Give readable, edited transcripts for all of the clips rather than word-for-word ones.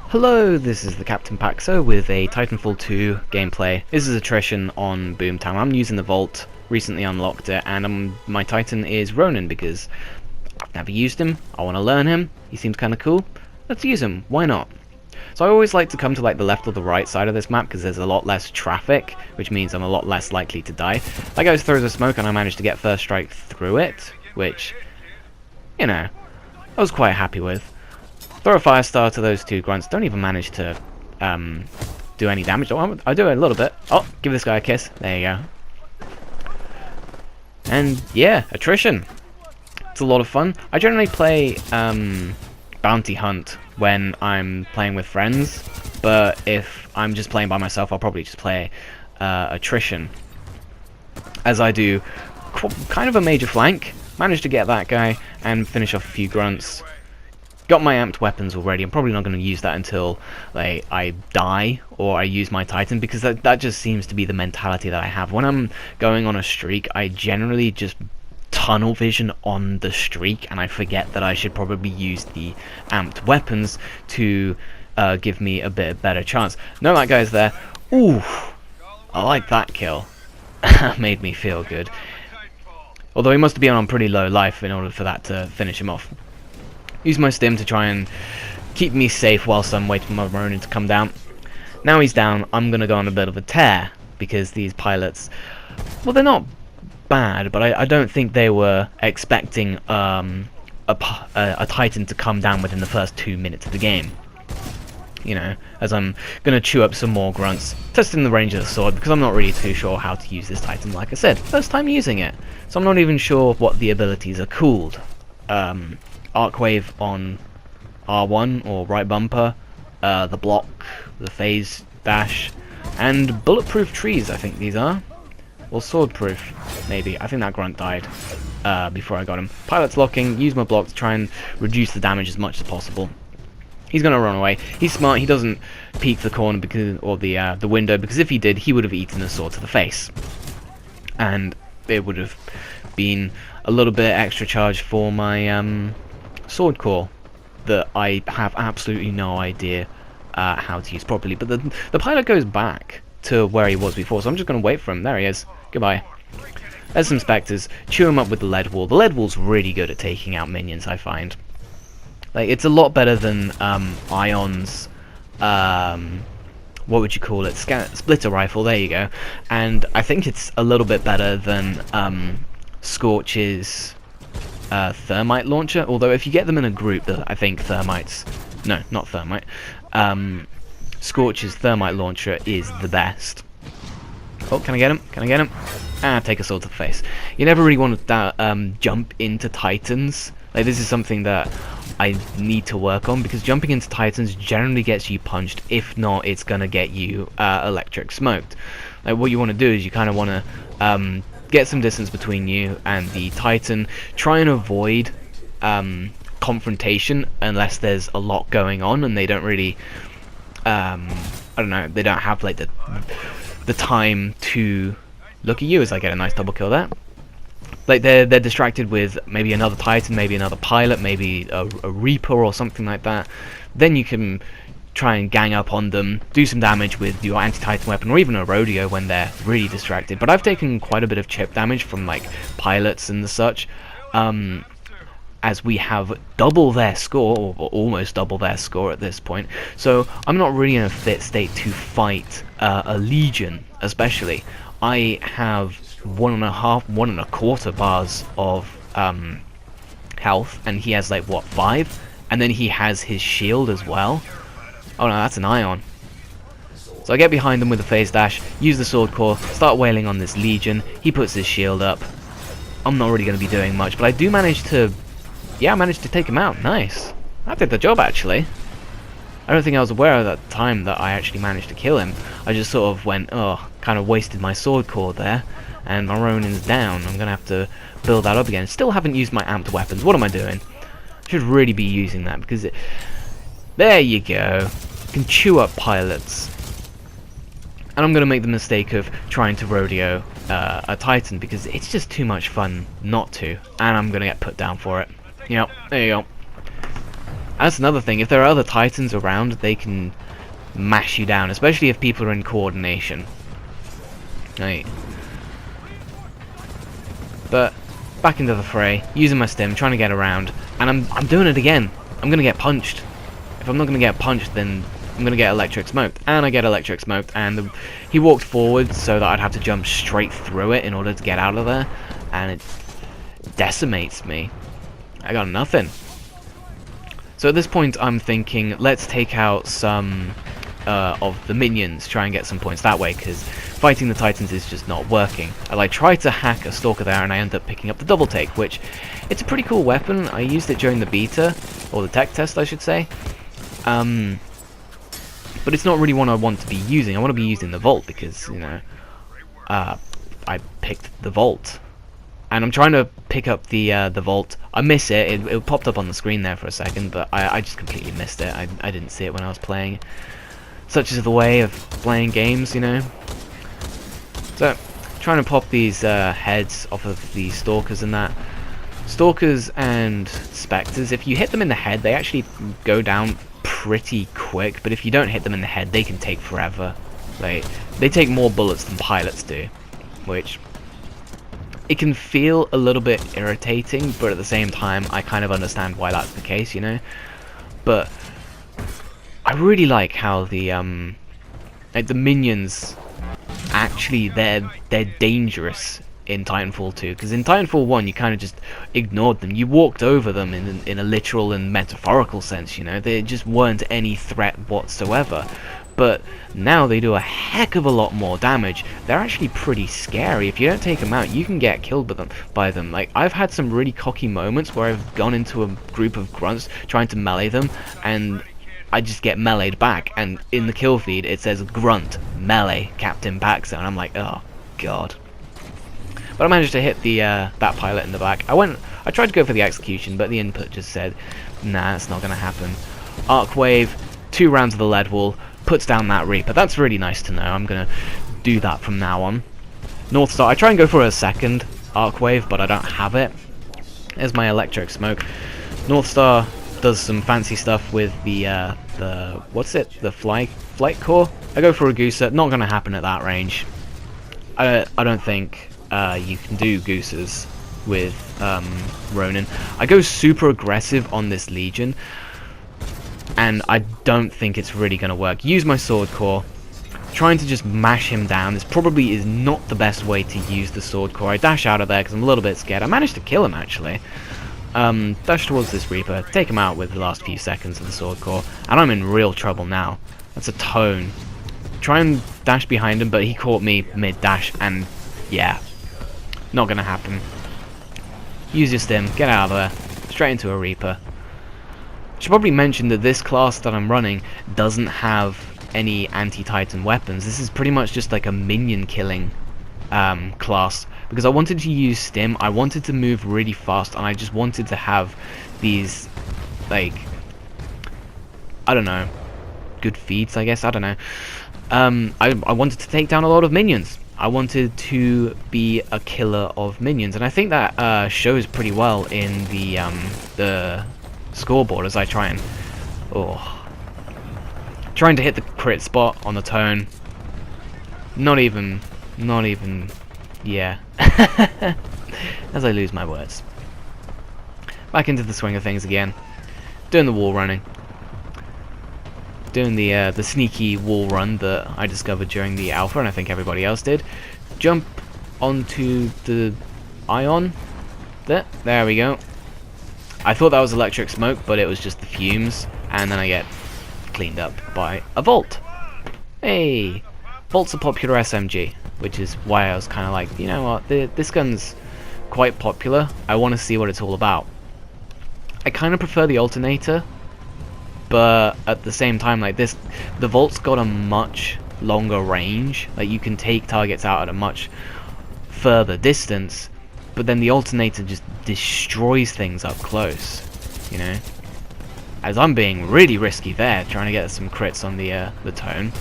Hello, this is the Captain Paxo with a Titanfall 2 gameplay. This is Attrition on Boomtown. I'm using the Vault, recently unlocked it, and my Titan is Ronin because I've never used him. I want to learn him. He seems kind of cool. Let's use him. Why not? So I always like to come to like the left or the right side of this map because there's a lot less traffic, which means I'm a lot less likely to die. That guy throws a smoke and I managed to get first strike through it, which, you know, I was quite happy with. Throw a fire star to those two grunts. Don't even manage to do any damage. Oh, I do it a little bit. Oh, give this guy a kiss. There you go. And yeah, Attrition. It's a lot of fun. I generally play Bounty Hunt when I'm playing with friends, but if I'm just playing by myself, I'll probably just play Attrition, as I do kind of a major flank. Managed to get that guy and finish off a few grunts. Got my amped weapons already. I'm probably not going to use that until like I die or I use my Titan, because that just seems to be the mentality that I have. When I'm going on a streak, I generally just tunnel vision on the streak and I forget that I should probably use the amped weapons to give me a bit better chance. No, that guy's there. Ooh, I like that kill. Made me feel good. Although he must have been on pretty low life in order for that to finish him off. Use my stim to try and keep me safe whilst I'm waiting for my Ronin to come down. Now he's down, I'm going to go on a bit of a tear, because these pilots, well, they're not bad, but I don't think they were expecting a Titan to come down within the first 2 minutes of the game. You know, as I'm going to chew up some more grunts, testing the range of the sword, because I'm not really too sure how to use this Titan, like I said. First time using it, so I'm not even sure what the abilities are called. Arc wave on R1 or right bumper, the block, the phase dash, and bulletproof trees, I think these are. Or swordproof, maybe. I think that grunt died before I got him. Pilot's locking, use my block to try and reduce the damage as much as possible. He's gonna run away. He's smart, he doesn't peek the corner because, or the window, because if he did, he would have eaten a sword to the face. And it would have been a little bit extra charge for my sword core that I have absolutely no idea how to use properly. But the pilot goes back to where he was before, so I'm just going to wait for him. There he is. Goodbye. There's some spectres. Chew him up with the lead wall. The lead wall's really good at taking out minions, I find. Like, it's a lot better than Ion's what would you call it? Splitter rifle. There you go. And I think it's a little bit better than Scorch's thermite launcher, although if you get them in a group, I think thermites, no, not thermite, Scorch's thermite launcher is the best. Oh, can I get him? Can I get him? Ah, take a sword to the face. You never really want to jump into Titans. Like, this is something that I need to work on, because jumping into Titans generally gets you punched. If not, it's gonna get you electric smoked. Like, what you want to do is you kind of want to get some distance between you and the Titan. Try and avoid confrontation unless there's a lot going on and they don't really I don't know, they don't have like the time to look at you. As I get a nice double kill there. Like, they're distracted with maybe another Titan, maybe another pilot, maybe a Reaper or something like that. Then you can try and gang up on them, do some damage with your anti-Titan weapon, or even a rodeo when they're really distracted. But I've taken quite a bit of chip damage from like pilots and the such, as we have double their score, or almost double their score at this point. So I'm not really in a fit state to fight a Legion, especially. I have 1.25 bars of health, and he has like, what, 5? And then he has his shield as well. Oh no, that's an Ion. So I get behind him with a phase dash, use the sword core, start wailing on this Legion. He puts his shield up. I'm not really going to be doing much, but I do manage to... yeah, I managed to take him out. Nice. That did the job, actually. I don't think I was aware at that time that I actually managed to kill him. I just sort of went, oh, kind of wasted my sword core there. And my Ronin's down. I'm going to have to build that up again. Still haven't used my amped weapons. What am I doing? I should really be using that, because it... there you go. You can chew up pilots. And I'm going to make the mistake of trying to rodeo a Titan, because it's just too much fun not to. And I'm going to get put down for it. Yep, there you go. That's another thing. If there are other Titans around, they can mash you down, especially if people are in coordination. Right. But back into the fray, using my stim, trying to get around, and I'm doing it again. I'm gonna get punched. If I'm not gonna get punched, then I'm gonna get electric smoked, and I get electric smoked. And he walked forward so that I'd have to jump straight through it in order to get out of there, and it decimates me. I got nothing. So at this point, I'm thinking, let's take out some of the minions, try and get some points that way, because fighting the Titans is just not working. I tried to hack a Stalker there, and I ended up picking up the double take, which it's a pretty cool weapon. I used it during the beta, or the tech test, I should say. But it's not really one I want to be using. I want to be using the Vault because, you know, I picked the Vault. And I'm trying to pick up the Vault. I miss it. It popped up on the screen there for a second, but I just completely missed it. I didn't see it when I was playing. Such is the way of playing games, you know. So, trying to pop these heads off of the Stalkers and that. Stalkers and Spectres, if you hit them in the head, they actually go down pretty quick, but if you don't hit them in the head, they can take forever. They take more bullets than pilots do, which it can feel a little bit irritating, but at the same time, I kind of understand why that's the case, you know. But I really like how the minions actually they're dangerous in Titanfall 2, because in Titanfall 1 you kind of just ignored them. You walked over them in a literal and metaphorical sense, you know. They just weren't any threat whatsoever. But now they do a heck of a lot more damage. They're actually pretty scary. If you don't take them out, you can get killed by them. Like, I've had some really cocky moments where I've gone into a group of grunts trying to melee them, and I just get meleeed back, and in the kill feed it says grunt melee Captain Paxo, and I'm like, oh god. But I managed to hit the that pilot in the back. I tried to go for the execution, but the input just said, nah, it's not gonna happen. Arc wave, 2 rounds of the lead wall, puts down that Reaper. That's really nice to know. I'm gonna do that from now on. North Star, I try and go for a second arc wave, but I don't have it. There's my electric smoke. North Star does some fancy stuff with the what's it? The flight core. I go for a Gooser. Not gonna happen at that range. I don't think you can do Goosers with Ronin. I go super aggressive on this Legion, and I don't think it's really gonna work. Use my sword core. Trying to just mash him down. This probably is not the best way to use the sword core. I dash out of there because I'm a little bit scared. I managed to kill him actually. Dash towards this Reaper, take him out with the last few seconds of the sword core, and I'm in real trouble now. That's a tone. Try and dash behind him, but he caught me mid-dash, and yeah, not gonna happen. Use your stim, get out of there, straight into a Reaper. Should probably mention that this class that I'm running doesn't have any anti-Titan weapons. This is pretty much just like a minion killing class, because I wanted to use stim, I wanted to move really fast, and I just wanted to have these, like, I don't know, good feeds, I guess, I don't know. I wanted to take down a lot of minions. I wanted to be a killer of minions, and I think that shows pretty well in the scoreboard as I try and trying to hit the crit spot on the tone. Not even, yeah. As I lose my words. Back into the swing of things again. Doing the wall running. Doing the sneaky wall run that I discovered during the alpha, and I think everybody else did. Jump onto the ion. There we go. I thought that was electric smoke, but it was just the fumes, and then I get cleaned up by a Vault. Hey! Vault's a popular SMG, which is why I was kind of like, you know what, this gun's quite popular, I want to see what it's all about. I kind of prefer the alternator, but at the same time, like this, the Vault's got a much longer range, like you can take targets out at a much further distance, but then the alternator just destroys things up close, you know? As I'm being really risky there, trying to get some crits on the tone.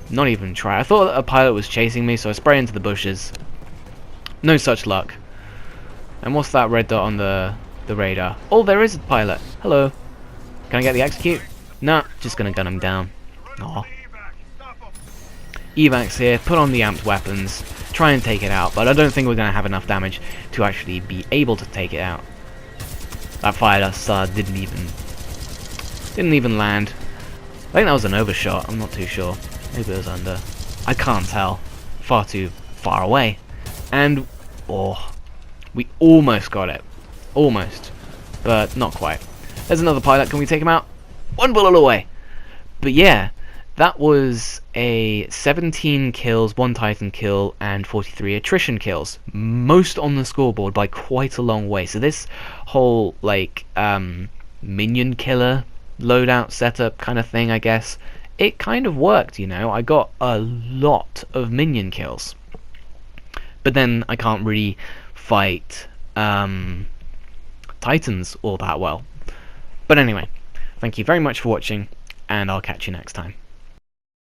Not even try. I thought a pilot was chasing me, so I spray into the bushes. No such luck. And what's that red dot on the radar? Oh, there is a pilot. Hello. Can I get the execute? Nah, just gonna gun him down. Aw. Evacs here, put on the amped weapons, try and take it out, but I don't think we're gonna have enough damage to actually be able to take it out. That fire star didn't even land. I think that was an overshot, I'm not too sure. Maybe it was under. I can't tell. Far too far away. And, oh, we almost got it. Almost. But not quite. There's another pilot, can we take him out? One bullet away! But yeah, that was a 17 kills, 1 Titan kill, and 43 attrition kills. Most on the scoreboard by quite a long way. So this whole, like, minion killer loadout setup kind of thing, I guess, it kind of worked, you know. I got a lot of minion kills. But then I can't really fight Titans all that well. But anyway, thank you very much for watching, and I'll catch you next time.